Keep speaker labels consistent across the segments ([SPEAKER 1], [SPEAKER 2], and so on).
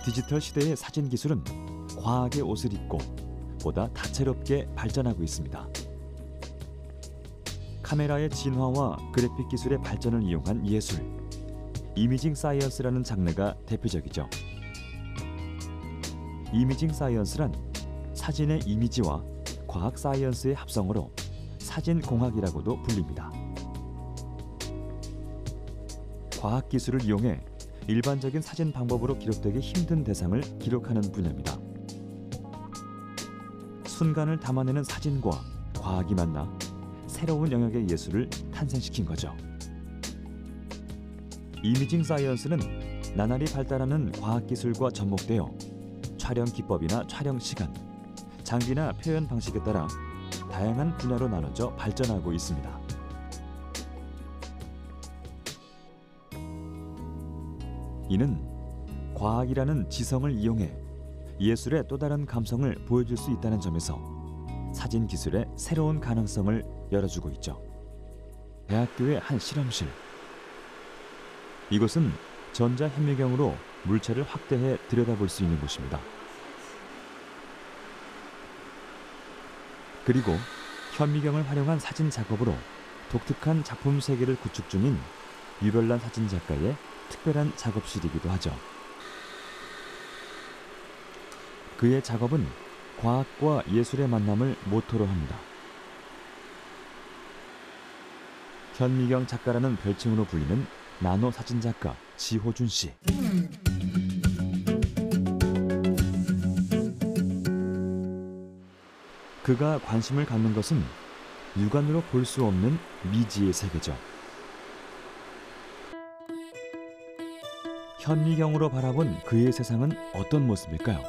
[SPEAKER 1] 디지털 시대의 사진 기술은 과학의 옷을 입고 보다 다채롭게 발전하고 있습니다. 카메라의 진화와 그래픽 기술의 발전을 이용한 예술, 이미징 사이언스라는 장르가 대표적이죠. 이미징 사이언스란 사진의 이미지와 과학 사이언스의 합성어로 사진공학이라고도 불립니다. 과학 기술을 이용해 일반적인 사진 방법으로 기록되기 힘든 대상을 기록하는 분야입니다. 순간을 담아내는 사진과 과학이 만나 새로운 영역의 예술을 탄생시킨 거죠. 이미징 사이언스는 나날이 발달하는 과학 기술과 접목되어 촬영 기법이나 촬영 시간, 장비나 표현 방식에 따라 다양한 분야로 나눠져 발전하고 있습니다. 이는 과학이라는 지성을 이용해 예술의 또 다른 감성을 보여줄 수 있다는 점에서 사진 기술의 새로운 가능성을 열어주고 있죠. 대학교의 한 실험실. 이곳은 전자현미경으로 물체를 확대해 들여다볼 수 있는 곳입니다. 그리고 현미경을 활용한 사진 작업으로 독특한 작품 세계를 구축 중인 유별난 사진 작가의 특별한 작업실이기도 하죠. 그의 작업은 과학과 예술의 만남을 모토로 합니다. 현미경 작가라는 별칭으로 불리는 나노 사진 작가 지호준 씨. 그가 관심을 갖는 것은 육안으로 볼 수 없는 미지의 세계죠. 현미경으로 바라본 그의 세상은 어떤 모습일까요?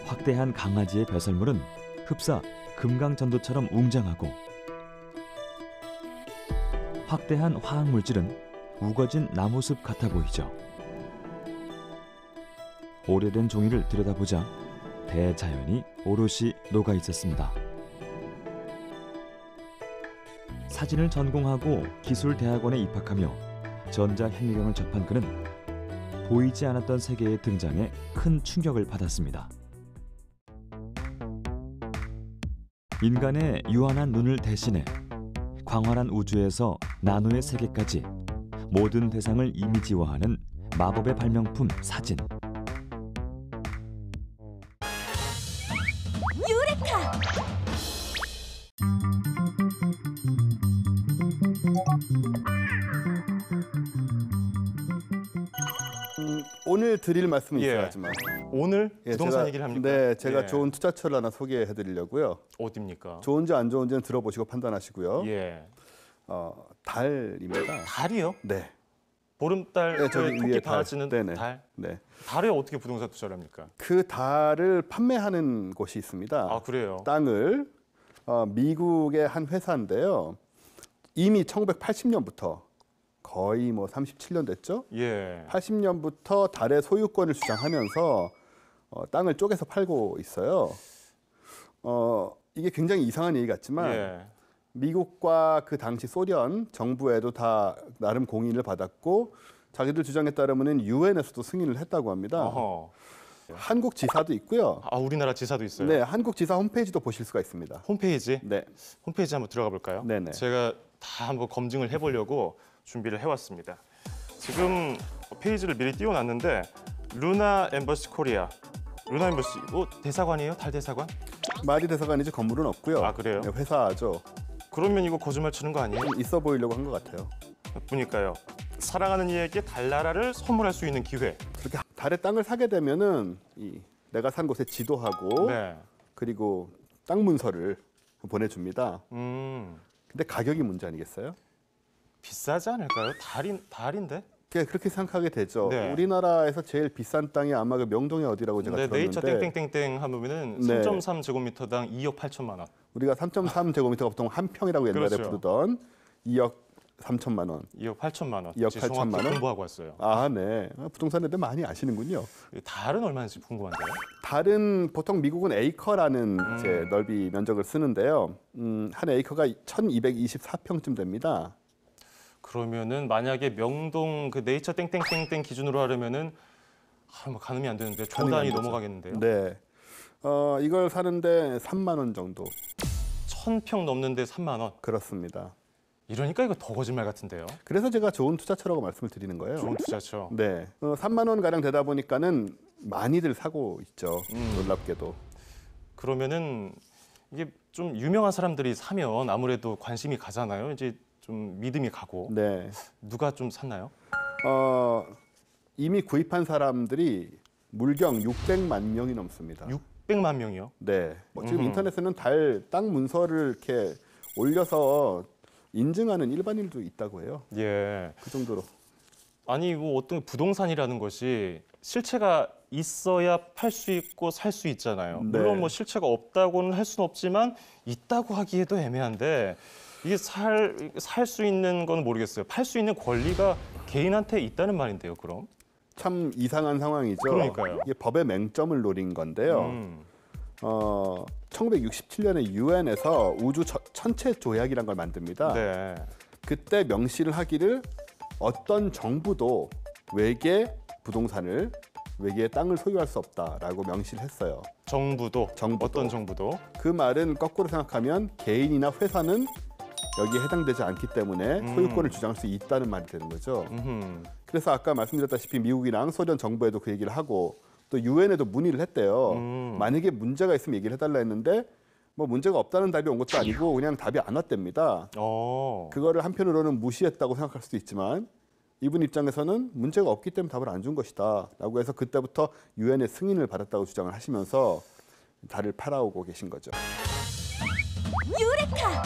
[SPEAKER 1] 확대한 강아지의 배설물은 흡사 금강전도처럼 웅장하고, 확대한 화학물질은 우거진 나무숲 같아 보이죠. 오래된 종이를 들여다보자 대자연이 오롯이 녹아 있었습니다. 사진을 전공하고 기술대학원에 입학하며 전자현미경을 접한 그는 보이지 않았던 세계의 등장에 큰 충격을 받았습니다. 인간의 유한한 눈을 대신해 광활한 우주에서 나노의 세계까지 모든 대상을 이미지화하는 마법의 발명품 사진.
[SPEAKER 2] 유레카!
[SPEAKER 3] 오늘 드릴 말씀은 있어요, 하지만.
[SPEAKER 4] 오늘 부동산
[SPEAKER 3] 제가,
[SPEAKER 4] 얘기를 합니까?
[SPEAKER 3] 네, 제가 좋은 투자처를 하나 소개해드리려고요.
[SPEAKER 4] 어디입니까?
[SPEAKER 3] 좋은지 안 좋은지는 들어보시고 판단하시고요.
[SPEAKER 4] 예.
[SPEAKER 3] 달입니다.
[SPEAKER 4] 달이요?
[SPEAKER 3] 네.
[SPEAKER 4] 보름달,
[SPEAKER 3] 네, 저기
[SPEAKER 4] 토끼
[SPEAKER 3] 위에
[SPEAKER 4] 바라지는
[SPEAKER 3] 네네.
[SPEAKER 4] 달?
[SPEAKER 3] 네.
[SPEAKER 4] 달에 어떻게 부동산 투자를 합니까?
[SPEAKER 3] 그 달을 판매하는 곳이 있습니다.
[SPEAKER 4] 아, 그래요?
[SPEAKER 3] 땅을 미국의 한 회사인데요. 이미 1980년부터 거의 뭐 37년 됐죠?
[SPEAKER 4] 예.
[SPEAKER 3] 80년부터 달의 소유권을 주장하면서 땅을 쪼개서 팔고 있어요. 이게 굉장히 이상한 얘기 같지만
[SPEAKER 4] 예.
[SPEAKER 3] 미국과 그 당시 소련 정부에도 다 나름 공인을 받았고 자기들 주장에 따르면 유엔에서도 승인을 했다고 합니다.
[SPEAKER 4] 어허.
[SPEAKER 3] 한국 지사도 있고요.
[SPEAKER 4] 아, 우리나라 지사도 있어요?
[SPEAKER 3] 네, 한국 지사 홈페이지도 보실 수가 있습니다.
[SPEAKER 4] 홈페이지?
[SPEAKER 3] 네.
[SPEAKER 4] 홈페이지 한번 들어가 볼까요?
[SPEAKER 3] 네네.
[SPEAKER 4] 제가 다 한번 검증을 해보려고 준비를 해왔습니다. 지금 페이지를 미리 띄워놨는데 루나 엠버시 코리아. 루나 엠버시, 대사관이에요? 달 대사관?
[SPEAKER 3] 말이 대사관이지 건물은 없고요.
[SPEAKER 4] 아, 그래요?
[SPEAKER 3] 네, 회사죠.
[SPEAKER 4] 그러면 이거 거짓말 치는 거 아니에요?
[SPEAKER 3] 있어 보이려고 한 것 같아요.
[SPEAKER 4] 보니까요. 사랑하는 이에게 달나라를 선물할 수 있는 기회.
[SPEAKER 3] 그렇게 달의 땅을 사게 되면은 내가 산 곳의 지도하고
[SPEAKER 4] 네.
[SPEAKER 3] 그리고 땅 문서를 보내줍니다. 근데 가격이 문제 아니겠어요?
[SPEAKER 4] 비싸지 않을까요? 달인데?
[SPEAKER 3] 그렇게 생각하게 되죠.
[SPEAKER 4] 네.
[SPEAKER 3] 우리나라에서 제일 비싼 땅이 아마 그 명동이 어디라고 제가 들었는데
[SPEAKER 4] 네이처 땡땡땡땡 하면은
[SPEAKER 3] 네.
[SPEAKER 4] 3.3제곱미터당 2억 8천만 원.
[SPEAKER 3] 우리가 3.3제곱미터가 보통 한 평이라고 옛날에
[SPEAKER 4] 그렇죠.
[SPEAKER 3] 부르던 2억 3천만 원.
[SPEAKER 4] 2억 8천만 원.
[SPEAKER 3] 2억
[SPEAKER 4] 지금
[SPEAKER 3] 8천만
[SPEAKER 4] 정확히
[SPEAKER 3] 원?
[SPEAKER 4] 공부하고 왔어요.
[SPEAKER 3] 아, 네. 부동산에 대해 많이 아시는군요.
[SPEAKER 4] 달은 얼마인지 궁금한데요.
[SPEAKER 3] 다른 보통 미국은 에이커라는 이제 넓이 면적을 쓰는데요. 한 에이커가 1,224평쯤 됩니다.
[SPEAKER 4] 그러면은 만약에 명동 그 네이처 땡땡땡땡 기준으로 하려면은 뭐 가늠이 안 되는데 조
[SPEAKER 3] 가늠이 안
[SPEAKER 4] 단위
[SPEAKER 3] 되죠.
[SPEAKER 4] 넘어가겠는데요.
[SPEAKER 3] 네. 이걸 사는데 3만 원 정도.
[SPEAKER 4] 1,000평 넘는데 3만 원.
[SPEAKER 3] 그렇습니다.
[SPEAKER 4] 이러니까 이거 더 거짓말 같은데요.
[SPEAKER 3] 그래서 제가 좋은 투자처라고 말씀을 드리는 거예요.
[SPEAKER 4] 좋은 투자죠.
[SPEAKER 3] 네. 3만 원 가량 되다 보니까는 많이들 사고 있죠. 놀랍게도.
[SPEAKER 4] 그러면은 이게 좀 유명한 사람들이 사면 아무래도 관심이 가잖아요. 이제 좀 믿음이 가고.
[SPEAKER 3] 네.
[SPEAKER 4] 누가 좀 샀나요?
[SPEAKER 3] 이미 구입한 사람들이 물경 600만 명이 넘습니다.
[SPEAKER 4] 600만 명이요.
[SPEAKER 3] 네. 지금 인터넷에는 달 땅 문서를 이렇게 올려서 인증하는 일반인도 있다고 해요.
[SPEAKER 4] 예.
[SPEAKER 3] 그 정도로.
[SPEAKER 4] 아니 이거 어떤 부동산이라는 것이 실체가 있어야 팔 수 있고 살 수 있잖아요.
[SPEAKER 3] 네.
[SPEAKER 4] 물론 뭐 실체가 없다고는 할 수는 없지만 있다고 하기에도 애매한데 이게 살 수 있는 건 모르겠어요. 팔 수 있는 권리가 개인한테 있다는 말인데요. 그럼?
[SPEAKER 3] 참 이상한 상황이죠.
[SPEAKER 4] 그러니까요.
[SPEAKER 3] 이게 법의 맹점을 노린 건데요. 1967년에 유엔에서 우주 천체 조약이란 걸 만듭니다.
[SPEAKER 4] 네.
[SPEAKER 3] 그때 명시를 하기를 어떤 정부도 외계 부동산을 외계의 땅을 소유할 수 없다라고 명시를 했어요.
[SPEAKER 4] 정부도
[SPEAKER 3] 정부도.
[SPEAKER 4] 어떤 정부도
[SPEAKER 3] 그 말은 거꾸로 생각하면 개인이나 회사는 여기에 해당되지 않기 때문에 소유권을 주장할 수 있다는 말이 되는 거죠. 그래서 아까 말씀드렸다시피 미국이랑 소련 정부에도 그 얘기를 하고 또 유엔에도 문의를 했대요. 만약에 문제가 있으면 얘기를 해달라 했는데 뭐 문제가 없다는 답이 온 것도 아니고 그냥 답이 안 왔답니다. 그거를 한편으로는 무시했다고 생각할 수도 있지만 이분 입장에서는 문제가 없기 때문에 답을 안 준 것이다 라고 해서 그때부터 유엔의 승인을 받았다고 주장을 하시면서 달을 팔아오고 계신 거죠.
[SPEAKER 2] 유레카!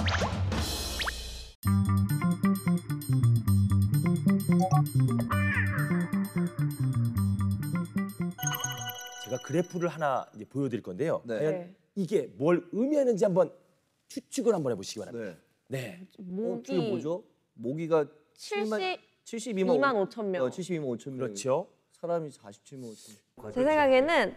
[SPEAKER 5] 제가 그래프를 하나 이제 보여드릴 건데요.
[SPEAKER 6] 네.
[SPEAKER 5] 과연 이게 뭘 의미하는지 한번 추측을 한번 해보시기 바랍니다.
[SPEAKER 6] 네.
[SPEAKER 5] 네.
[SPEAKER 6] 저게
[SPEAKER 2] 모기
[SPEAKER 6] 뭐죠? 모기가
[SPEAKER 2] 72만 5천 명.
[SPEAKER 6] 72만 5천 명.
[SPEAKER 5] 그렇죠.
[SPEAKER 6] 사람이 47만 5천 명.
[SPEAKER 2] 제 생각에는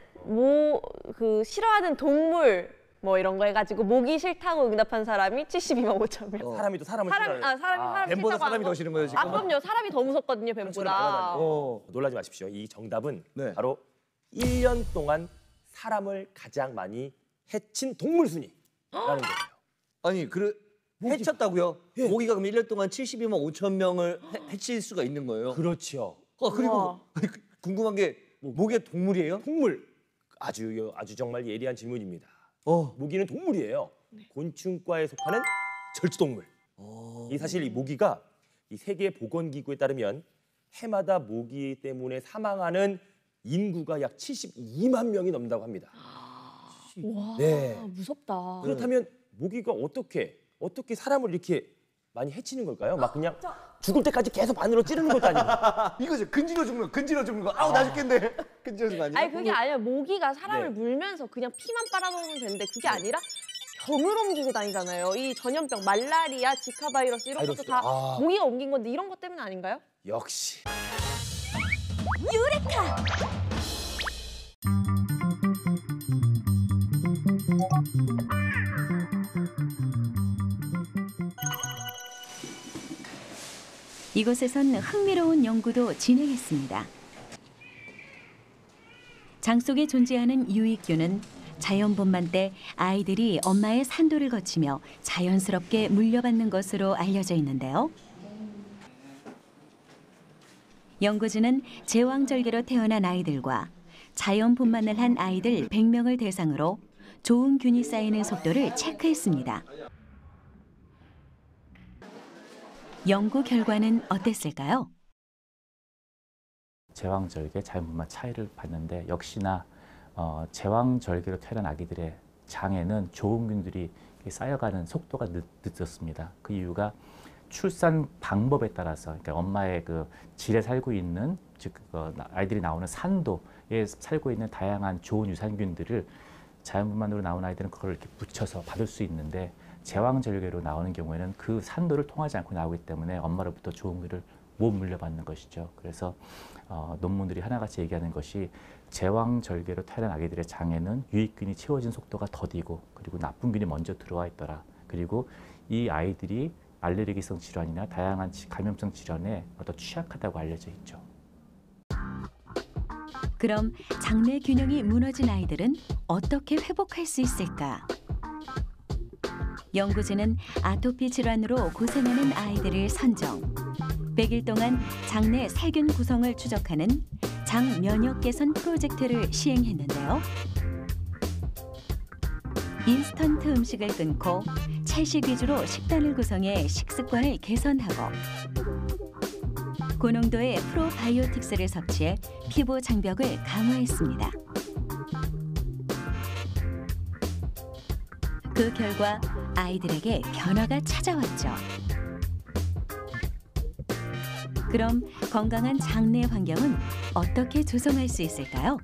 [SPEAKER 2] 그 싫어하는 동물 뭐 이런 거 해가지고 모기 싫다고 응답한 사람이 72만 5천 명.
[SPEAKER 5] 사람이 또 사람을
[SPEAKER 2] 사람이
[SPEAKER 6] 뱀보다
[SPEAKER 2] 싫다고
[SPEAKER 6] 사람이
[SPEAKER 2] 한
[SPEAKER 6] 더 싫은 거예요 지금?
[SPEAKER 2] 아, 그럼요. 사람이 더 무섭거든요, 뱀보다.
[SPEAKER 5] 놀라지 마십시오. 이 정답은
[SPEAKER 6] 네.
[SPEAKER 5] 바로 1년 동안 사람을 가장 많이 해친 동물 순위라는 거예요.
[SPEAKER 6] 아니 해쳤다고요?
[SPEAKER 5] 예.
[SPEAKER 6] 모기가 그럼 1년 동안 72만 5천 명을 해칠 수가 있는 거예요?
[SPEAKER 5] 그렇죠.
[SPEAKER 6] 그리고
[SPEAKER 2] 우와.
[SPEAKER 6] 궁금한 게 모기가 동물이에요?
[SPEAKER 5] 동물. 아주 정말 예리한 질문입니다. 모기는 동물이에요. 곤충과에 속하는 절지동물. 이 사실 이 모기가 이 세계 보건기구에 따르면 해마다 모기 때문에 사망하는 인구가 약 72만 명이 넘는다고 합니다.
[SPEAKER 2] 와,
[SPEAKER 5] 네.
[SPEAKER 2] 무섭다.
[SPEAKER 5] 그렇다면 모기가 어떻게 사람을 이렇게 많이 해치는 걸까요? 막 그냥 죽을 때까지 계속 바늘로 찌르는 것도 아니고.
[SPEAKER 6] 이거죠. 근질러 죽는 거. 아우 나 죽겠네. 근질러 죽는 거 아니야?
[SPEAKER 2] 아니 그게 아니라 모기가 사람을
[SPEAKER 5] 네.
[SPEAKER 2] 물면서 그냥 피만 빨아먹으면 되는데 그게 아니라 병을 옮기고 다니잖아요. 이 전염병, 말라리아, 지카 바이러스 이런 것도 다 모기가 옮긴 건데 이런 것 때문 아닌가요?
[SPEAKER 5] 역시.
[SPEAKER 2] 유레카!
[SPEAKER 7] 이곳에선 흥미로운 연구도 진행했습니다. 장 속에 존재하는 유익균은 자연분만 때 아이들이 엄마의 산도를 거치며 자연스럽게 물려받는 것으로 알려져 있는데요. 연구진은 제왕절개로 태어난 아이들과 자연분만을 한 아이들 100명을 대상으로 좋은 균이 쌓이는 속도를 체크했습니다. 연구 결과는 어땠을까요?
[SPEAKER 8] 제왕절개, 자연분만 차이를 봤는데 역시나 제왕절개로 태어난 아기들의 장에는 좋은 균들이 쌓여가는 속도가 늦었습니다. 그 이유가 출산 방법에 따라서, 그러니까 엄마의 그 질에 살고 있는, 즉 아이들이 나오는 산도에 살고 있는 다양한 좋은 유산균들을 자연분만으로 나온 아이들은 그걸 이렇게 붙여서 받을 수 있는데 제왕절개로 나오는 경우에는 그 산도를 통하지 않고 나오기 때문에 엄마로부터 좋은 기를 못 물려받는 것이죠. 그래서 논문들이 하나같이 얘기하는 것이 제왕절개로 태어난 아기들의 장에는 유익균이 채워진 속도가 더디고 그리고 나쁜 균이 먼저 들어와 있더라. 그리고 이 아이들이 알레르기성 질환이나 다양한 감염성 질환에 더 취약하다고 알려져 있죠.
[SPEAKER 7] 그럼 장내 균형이 무너진 아이들은 어떻게 회복할 수 있을까? 연구진은 아토피 질환으로 고생하는 아이들을 선정, 100일 동안 장내 세균 구성을 추적하는 장 면역 개선 프로젝트를 시행했는데요. 인스턴트 음식을 끊고 채식 위주로 식단을 구성해 식습관을 개선하고 고농도의 프로바이오틱스를 섭취해 피부 장벽을 강화했습니다. 그 결과 아이들에게 변화가 찾아왔죠. 그럼 건강한 장내 환경은 어떻게 조성할 수 있을까요?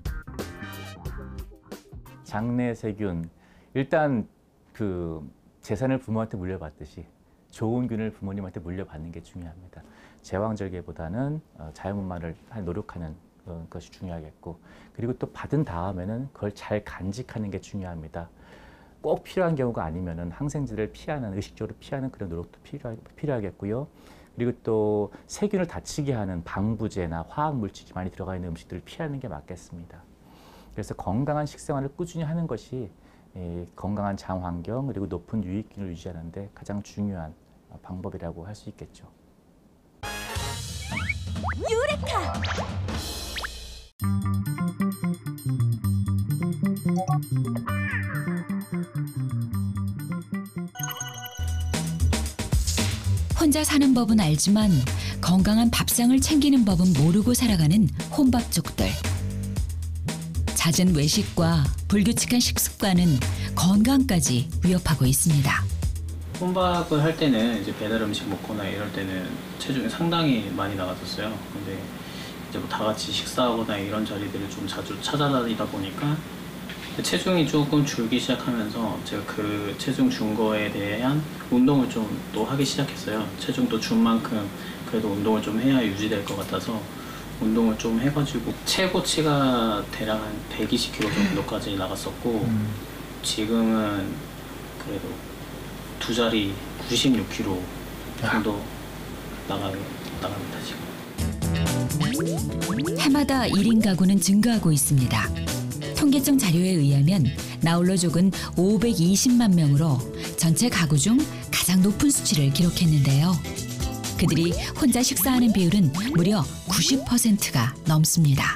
[SPEAKER 8] 장내 세균, 일단 그 재산을 부모한테 물려받듯이 좋은 균을 부모님한테 물려받는 게 중요합니다. 제왕절개보다는 자연분만을 노력하는 것이 중요하겠고, 그리고 또 받은 다음에는 그걸 잘 간직하는 게 중요합니다. 꼭 필요한 경우가 아니면은 항생제를 피하는, 의식적으로 피하는 그런 노력도 필요하겠고요. 그리고 또 세균을 다치게 하는 방부제나 화학 물질이 많이 들어가 있는 음식들을 피하는 게 맞겠습니다. 그래서 건강한 식생활을 꾸준히 하는 것이 건강한 장 환경 그리고 높은 유익균을 유지하는 데 가장 중요한 방법이라고 할 수 있겠죠.
[SPEAKER 7] 유레카!
[SPEAKER 9] 혼자 사는 법은 알지만 건강한 밥상을 챙기는 법은 모르고 살아가는 혼밥족들. 잦은 외식과 불규칙한 식습관은 건강까지 위협하고 있습니다.
[SPEAKER 10] 혼밥을 할 때는 이제 배달 음식 먹거나 이럴 때는 체중이 상당히 많이 나갔었어요. 근데 이제 뭐 다 같이 식사하거나 이런 자리들을 좀 자주 찾아다니다 보니까 체중이 조금 줄기 시작하면서 제가 그 체중 준 거에 대한 운동을 좀 또 하기 시작했어요. 체중도 준 만큼 그래도 운동을 좀 해야 유지될 것 같아서 운동을 좀 해가지고 최고치가 대략 한 120kg 정도까지 나갔었고 지금은 그래도 두 자리 96kg 정도 나갑니다 지금.
[SPEAKER 9] 해마다 1인 가구는 증가하고 있습니다. 통계청 자료에 의하면 나홀로족은 520만 명으로 전체 가구 중 가장 높은 수치를 기록했는데요. 그들이 혼자 식사하는 비율은 무려 90%가 넘습니다.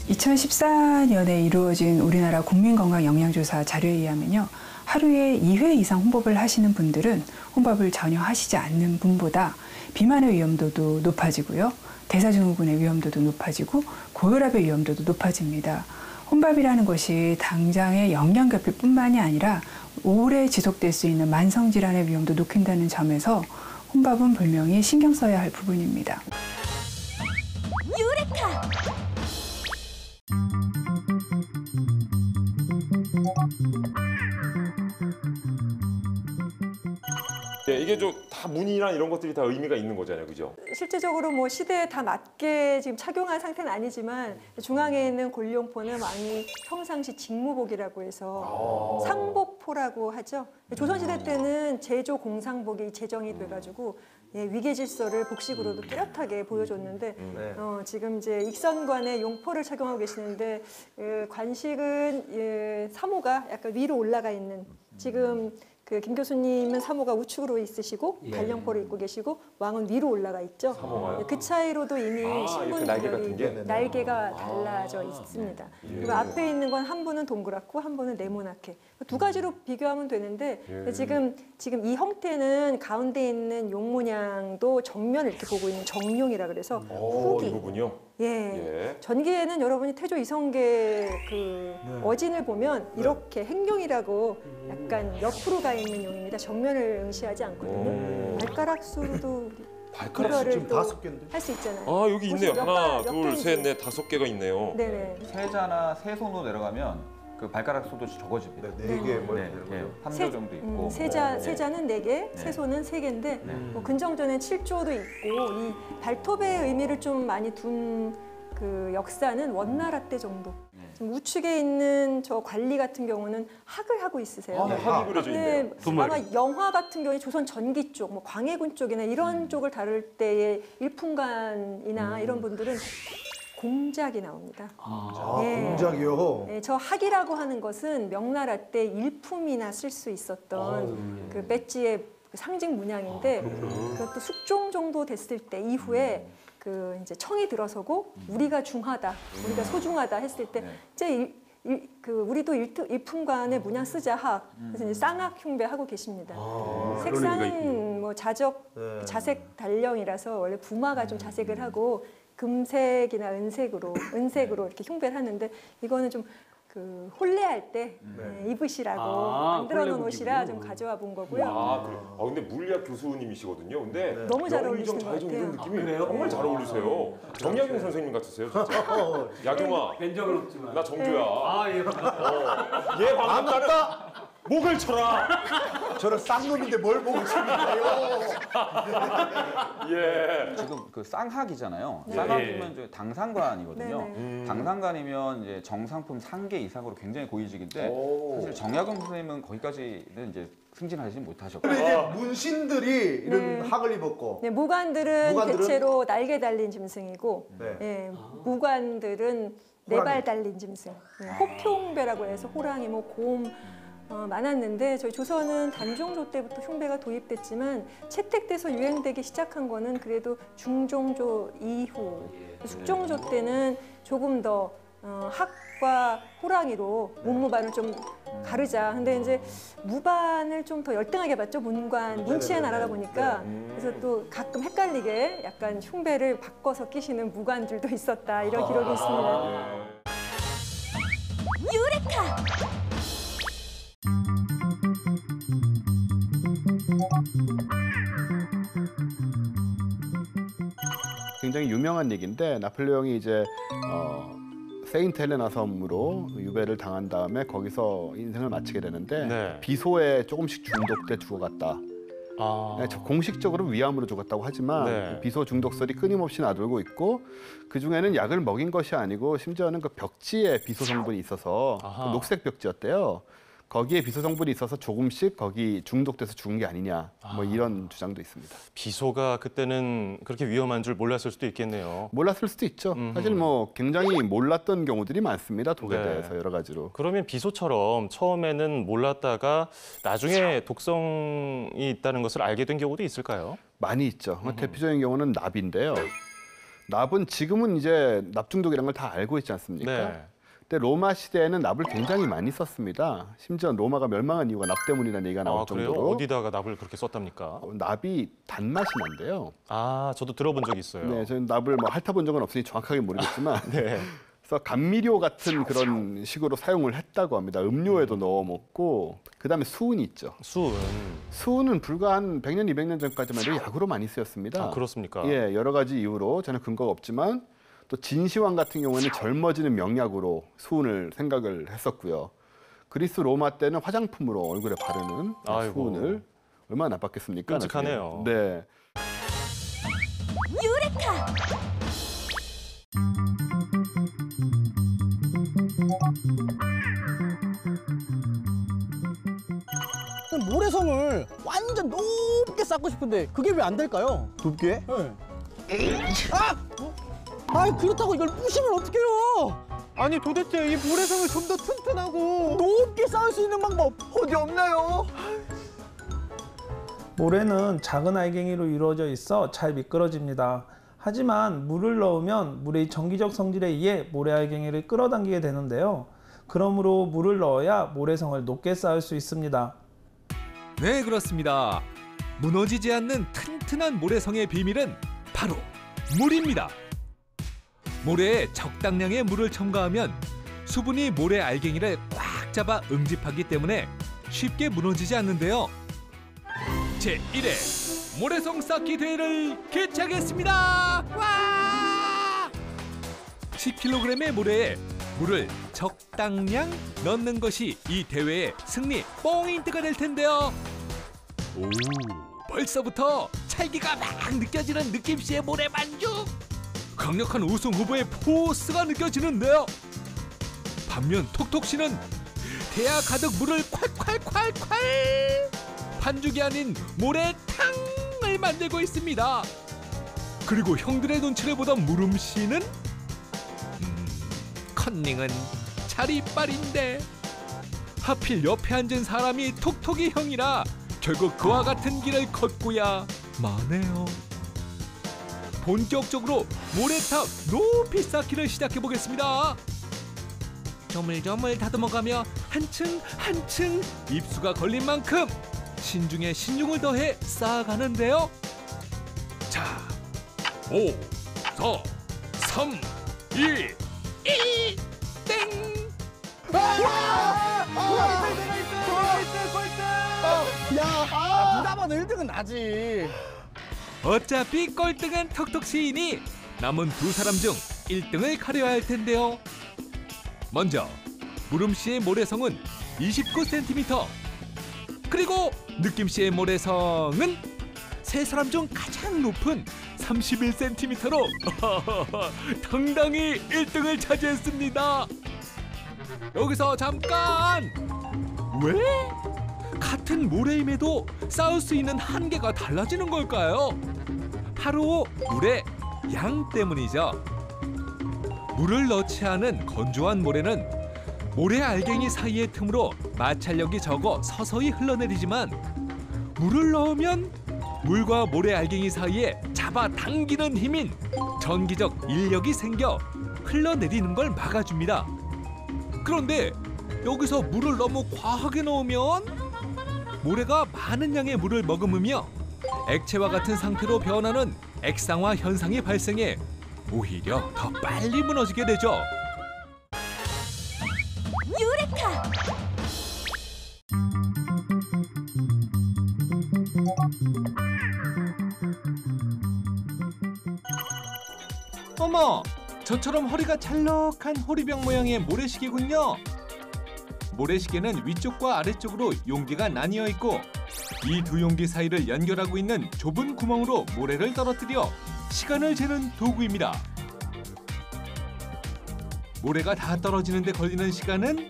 [SPEAKER 11] 2014년에 이루어진 우리나라 국민건강영양조사 자료에 의하면요. 하루에 2회 이상 혼밥을 하시는 분들은 혼밥을 전혀 하시지 않는 분보다 비만의 위험도도 높아지고요. 대사증후군의 위험도도 높아지고 고혈압의 위험도도 높아집니다. 혼밥이라는 것이 당장의 영양결핍 뿐만이 아니라 오래 지속될 수 있는 만성질환의 위험도 높인다는 점에서 혼밥은 분명히 신경 써야 할 부분입니다.
[SPEAKER 7] 유레카!
[SPEAKER 12] 네, 이게 좀 다 무늬랑 이런 것들이 다 의미가 있는 거잖아요, 그죠?
[SPEAKER 13] 실질적으로 뭐 시대에 다 맞게 지금 착용한 상태는 아니지만 중앙에 있는 골룡포는 왕이 평상시 직무복이라고 해서 상복포라고 하죠. 조선시대 때는 제조 공상복이 제정이 돼가지고 위계 질서를 복식으로도 뚜렷하게 보여줬는데 지금 이제 익선관의 용포를 착용하고 계시는데 관식은 사모가 약간 위로 올라가 있는 지금 그 김 교수님은 사모가 우측으로 있으시고 발령포를 입고 계시고 왕은 위로 올라가 있죠. 그 차이로도 이미 신분들이 날개가 달라져 있습니다. 그리고 앞에 있는 건 한 분은 동그랗고 한 분은 네모나게 두 가지로 비교하면 되는데 지금 이 형태는 가운데 있는 용 모양도 정면을 이렇게 보고 있는 정용이라 그래서 후기.
[SPEAKER 12] 이거군요.
[SPEAKER 13] 예. 전기에는 여러분이 태조 이성계 그 어진을 보면 이렇게 행룡이라고 약간 옆으로 가 있는 용입니다. 정면을 응시하지 않거든요. 발가락 수도
[SPEAKER 12] 발가락 지금
[SPEAKER 13] 5개인데 할 수 있잖아요.
[SPEAKER 12] 아, 여기 있네요. 하나,
[SPEAKER 13] 몇
[SPEAKER 12] 둘, 셋, 넷, 5개가 있네요.
[SPEAKER 13] 네네.
[SPEAKER 14] 세자나 세손으로 내려가면 그 발가락 수도 적어집니다.
[SPEAKER 15] 네 개 뭐 되는 거죠?
[SPEAKER 14] 3조 정도 있고.
[SPEAKER 13] 세자는 4개, 세소는 3개인데 뭐 근정전엔 7조도 있고 이 발톱의 의미를 좀 많이 둔 그 역사는 원나라 때 정도. 지금 우측에 있는 저 관리 같은 경우는 학을 하고 있으세요.
[SPEAKER 12] 학이 그려져 있네요.
[SPEAKER 13] 아마 영화 같은 경우에 조선 전기 쪽, 뭐 광해군 쪽이나 이런 쪽을 다룰 때의 일품관이나 이런 분들은 공작이 나옵니다.
[SPEAKER 15] 공작이요?
[SPEAKER 13] 네, 저 학이라고 하는 것은 명나라 때 일품이나 쓸 수 있었던 그 배지의 상징 문양인데 그것도 숙종 정도 됐을 때 이후에 그 이제 청이 들어서고 우리가 중하다, 우리가 소중하다 했을 때 이제 우리도 일품관의 문양 쓰자 학, 그래서 이제 쌍학 흉배하고 계십니다. 색상은 뭐 자색 달령이라서 원래 부마가 좀 자색을 하고 금색이나 은색으로 이렇게 흉배를 하는데 이거는 좀 그 혼례할 때 입으시라고 만들어 놓은 옷이라 좀 가져와 본 거고요.
[SPEAKER 12] 근데 물리학 교수님이시거든요. 근데
[SPEAKER 13] 너무 잘 어울리시는 것
[SPEAKER 12] 자의정 이런
[SPEAKER 13] 같아요.
[SPEAKER 12] 느낌이 정말 잘 어울리세요. 정약용 선생님 같으세요, 진짜. 야경아.
[SPEAKER 10] 뵌 적은 없지만.
[SPEAKER 12] 나 정주야.
[SPEAKER 10] 예.
[SPEAKER 12] 얘 반갑다. 목을 쳐라.
[SPEAKER 15] 저는 쌍놈인데 뭘 보고 있습니까요?
[SPEAKER 12] 예.
[SPEAKER 14] 지금 그 쌍학이잖아요. 쌍학이면 이제 당상관이거든요. 당상관이면 이제 정상품 3개 이상으로 굉장히 고위직인데 사실 정약용 선생님은 거기까지는 이제 승진하지 못하셨고.
[SPEAKER 15] 근데 이제 문신들이 이런 학을 입었고.
[SPEAKER 13] 네, 무관들은 대체로 날개 달린 짐승이고, 무관들은 4발 달린 짐승. 호표흉배라고 해서 호랑이, 뭐 곰 많았는데 저희 조선은 단종조 때부터 흉배가 도입됐지만 채택돼서 유행되기 시작한 거는 그래도 중종조 이후. 숙종조 때는 조금 더 학과 호랑이로 문무반을 좀 가르자. 근데 이제 무반을 좀 더 열등하게 봤죠. 문관, 문치의 나라다 보니까. 그래서 또 가끔 헷갈리게 약간 흉배를 바꿔서 끼시는 무관들도 있었다. 이런 기록이 있습니다.
[SPEAKER 9] 유레카!
[SPEAKER 3] 굉장히 유명한 얘기인데 나폴레옹이 이제 세인트 헬레나 섬으로 유배를 당한 다음에 거기서 인생을 마치게 되는데 비소에 조금씩 중독돼 죽어갔다. 공식적으로 위암으로 죽었다고 하지만 비소 중독설이 끊임없이 나돌고 있고 그 중에는 약을 먹인 것이 아니고 심지어는 그 벽지에 비소 성분이 있어서 그 녹색 벽지였대요. 거기에 비소 성분이 있어서 조금씩 거기 중독돼서 죽은 게 아니냐 뭐 이런 주장도 있습니다.
[SPEAKER 4] 비소가 그때는 그렇게 위험한 줄 몰랐을 수도 있겠네요.
[SPEAKER 3] 몰랐을 수도 있죠. 사실 뭐 굉장히 몰랐던 경우들이 많습니다. 독에 대해서 여러 가지로.
[SPEAKER 4] 그러면 비소처럼 처음에는 몰랐다가 나중에 독성이 있다는 것을 알게 된 경우도 있을까요?
[SPEAKER 3] 많이 있죠. 대표적인 경우는 납인데요. 납은 지금은 이제 납 중독이라는 걸 다 알고 있지 않습니까? 근데 로마 시대에는 납을 굉장히 많이 썼습니다. 심지어 로마가 멸망한 이유가 납 때문이라는 얘기가 나올
[SPEAKER 4] 그래요?
[SPEAKER 3] 정도로.
[SPEAKER 4] 어디다가 납을 그렇게 썼답니까?
[SPEAKER 3] 납이 단맛이 난대요.
[SPEAKER 4] 저도 들어본 적이 있어요.
[SPEAKER 3] 네, 저는 납을 뭐 핥아본 적은 없으니 정확하게 모르겠지만 그래서 감미료 같은 그런 식으로 사용을 했다고 합니다. 음료에도 넣어 먹고 그다음에 수은이 있죠. 수은은 불과 한 100년, 200년 전까지만 해도 약으로 많이 쓰였습니다.
[SPEAKER 4] 그렇습니까?
[SPEAKER 3] 예, 여러 가지 이유로 저는 근거가 없지만 또 진시황 같은 경우에는 젊어지는 명약으로 수은을 생각을 했었고요. 그리스 로마 때는 화장품으로 얼굴에 바르는 수은을 얼마나 나빴겠습니까?
[SPEAKER 4] 끔찍하네요.
[SPEAKER 3] 네.
[SPEAKER 9] 유레카!
[SPEAKER 16] 모래성을 완전 높게 쌓고 싶은데 그게 왜 안 될까요?
[SPEAKER 15] 높게?
[SPEAKER 16] 네. 그렇다고 이걸 부시면 어떡해요?
[SPEAKER 17] 아니 도대체 이 모래성을 좀 더 튼튼하고
[SPEAKER 16] 높게 쌓을 수 있는 방법 어디 없나요?
[SPEAKER 17] 모래는 작은 알갱이로 이루어져 있어 잘 미끄러집니다. 하지만 물을 넣으면 물의 정기적 성질에 의해 모래 알갱이를 끌어당기게 되는데요. 그러므로 물을 넣어야 모래성을 높게 쌓을 수 있습니다.
[SPEAKER 18] 네, 그렇습니다. 무너지지 않는 튼튼한 모래성의 비밀은 바로 물입니다. 모래에 적당량의 물을 첨가하면 수분이 모래 알갱이를 꽉 잡아 응집하기 때문에 쉽게 무너지지 않는데요. 제1회 모래성 쌓기 대회를 개최하겠습니다. 와! 10kg의 모래에 물을 적당량 넣는 것이 이 대회의 승리 포인트가 될 텐데요. 오, 벌써부터 찰기가 막 느껴지는 느낌씨의 모래 반죽. 강력한 우승 후보의 포스가 느껴지는데요. 반면 톡톡씨는 대야 가득 물을 콸콸콸콸 반죽이 아닌 모래탕을 만들고 있습니다. 그리고 형들의 눈치를 보던 무름씨는 컨닝은 자리빨인데 하필 옆에 앉은 사람이 톡톡이 형이라 결국 그와 같은 길을 걷고야 마네요. 본격적으로 모래탑 높이 쌓기를 시작해보겠습니다. 조물조물 다듬어가며 한층 한층 입수가 걸린 만큼 신중에 신중을 더해 쌓아가는데요. 자, 5, 4, 3, 2, 1, 땡!
[SPEAKER 16] 누나만 1등은 나지.
[SPEAKER 18] 어차피 꼴등은 톡톡 시인이 남은 두 사람 중 1등을 가려야 할 텐데요. 먼저 무름씨의 모래성은 29cm, 그리고 느낌씨의 모래성은 세 사람 중 가장 높은 31cm로 당당히 1등을 차지했습니다. 여기서 잠깐! 왜? 같은 모래임에도 쌓을 수 있는 한계가 달라지는 걸까요? 바로 물의 양 때문이죠. 물을 넣지 않은 건조한 모래는 모래 알갱이 사이의 틈으로 마찰력이 적어 서서히 흘러내리지만 물을 넣으면 물과 모래 알갱이 사이에 잡아당기는 힘인 전기적 인력이 생겨 흘러내리는 걸 막아줍니다. 그런데 여기서 물을 너무 과하게 넣으면 모래가 많은 양의 물을 머금으며 액체와 같은 상태로 변하는 액상화 현상이 발생해 오히려 더 빨리 무너지게 되죠.
[SPEAKER 19] 유레카!
[SPEAKER 18] 어머, 저처럼 허리가 찰럭한 호리병 모양의 모래시계군요. 모래시계는 위쪽과 아래쪽으로 용기가 나뉘어 있고 이 두 용기 사이를 연결하고 있는 좁은 구멍으로 모래를 떨어뜨려 시간을 재는 도구입니다. 모래가 다 떨어지는 데 걸리는 시간은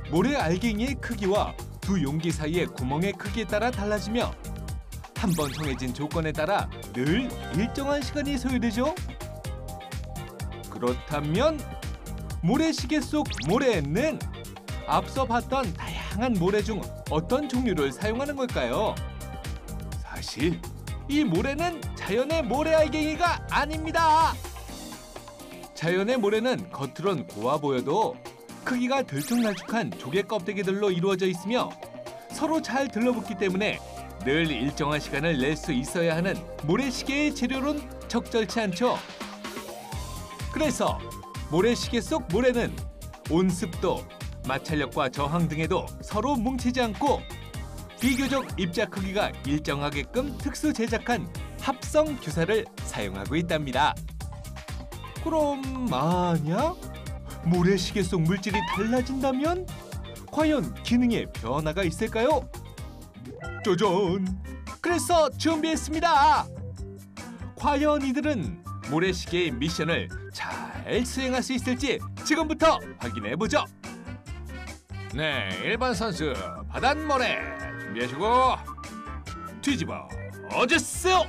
[SPEAKER 18] 모래 알갱이의 크기와 두 용기 사이의 구멍의 크기에 따라 달라지며 한 번 정해진 조건에 따라 늘 일정한 시간이 소요되죠. 그렇다면 모래시계 속 모래는 앞서 봤던 다양한 모래 중 어떤 종류를 사용하는 걸까요? 사실 이 모래는 자연의 모래 알갱이가 아닙니다. 자연의 모래는 겉으론 고와 보여도 크기가 들쭉날쭉한 조개 껍데기들로 이루어져 있으며 서로 잘 들러붙기 때문에 늘 일정한 시간을 낼 수 있어야 하는 모래시계의 재료로는 적절치 않죠. 그래서 모래시계 속 모래는 온습도, 마찰력과 저항 등에도 서로 뭉치지 않고 비교적 입자 크기가 일정하게끔 특수 제작한 합성 규사를 사용하고 있답니다. 그럼 만약 모래시계 속 물질이 달라진다면 과연 기능에 변화가 있을까요? 짜잔! 그래서 준비했습니다. 과연 이들은 모래시계의 미션을 잘 수행할 수 있을지 지금부터 확인해보죠. 네, 1번 선수 바닷모래 준비하시고 뒤집어 얹으세요.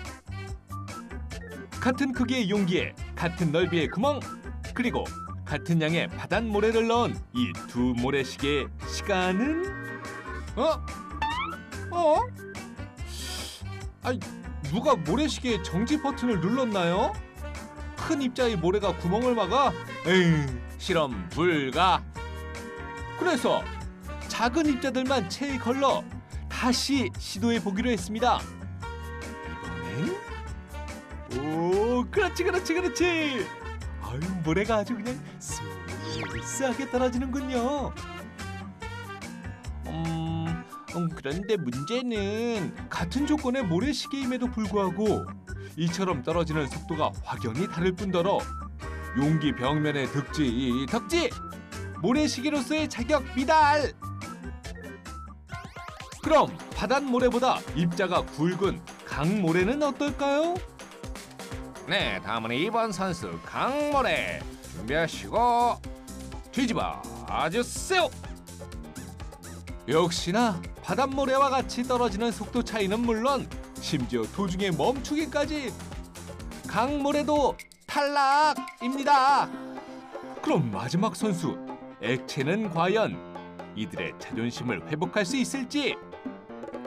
[SPEAKER 18] 같은 크기의 용기에 같은 넓이의 구멍, 그리고 같은 양의 바닷모래를 넣은 이 두 모래시계의 시간은 아니, 누가 모래시계의 정지 버튼을 눌렀나요? 큰 입자의 모래가 구멍을 막아? 에이, 실험 불가. 그래서 작은 입자들만 체에 걸러 다시 시도해 보기로 했습니다. 이번엔 오, 그렇지. 아유, 모래가 아주 그냥 스무스하게 떨어지는군요. 그런데 문제는 같은 조건의 모래시계임에도 불구하고 이처럼 떨어지는 속도가 확연히 다를 뿐더러 용기 벽면의 덕지 모래시계로서의 자격 미달. 그럼 바닷모래보다 입자가 굵은 강모래는 어떨까요? 네, 다음은 2번 선수 강모래 준비하시고 뒤집어 주세요. 역시나 바닷모래와 같이 떨어지는 속도 차이는 물론 심지어 도중에 멈추기까지. 강모래도 탈락입니다. 그럼 마지막 선수 액체는 과연 이들의 자존심을 회복할 수 있을지.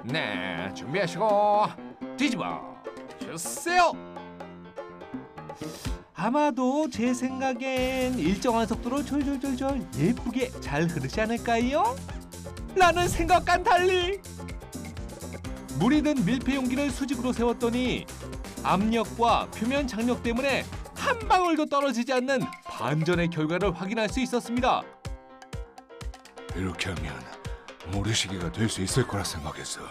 [SPEAKER 18] 네, 준비하시고 뒤집어 주세요. 아마도 제 생각엔 일정한 속도로 졸졸졸졸 예쁘게 잘 흐르지 않을까요? 라는 생각과는 달리 물이 든 밀폐 용기를 수직으로 세웠더니 압력과 표면 장력 때문에 한 방울도 떨어지지 않는 반전의 결과를 확인할 수 있었습니다.
[SPEAKER 19] 이렇게 하면 모래시계가 될 수 있을 거라 생각했어.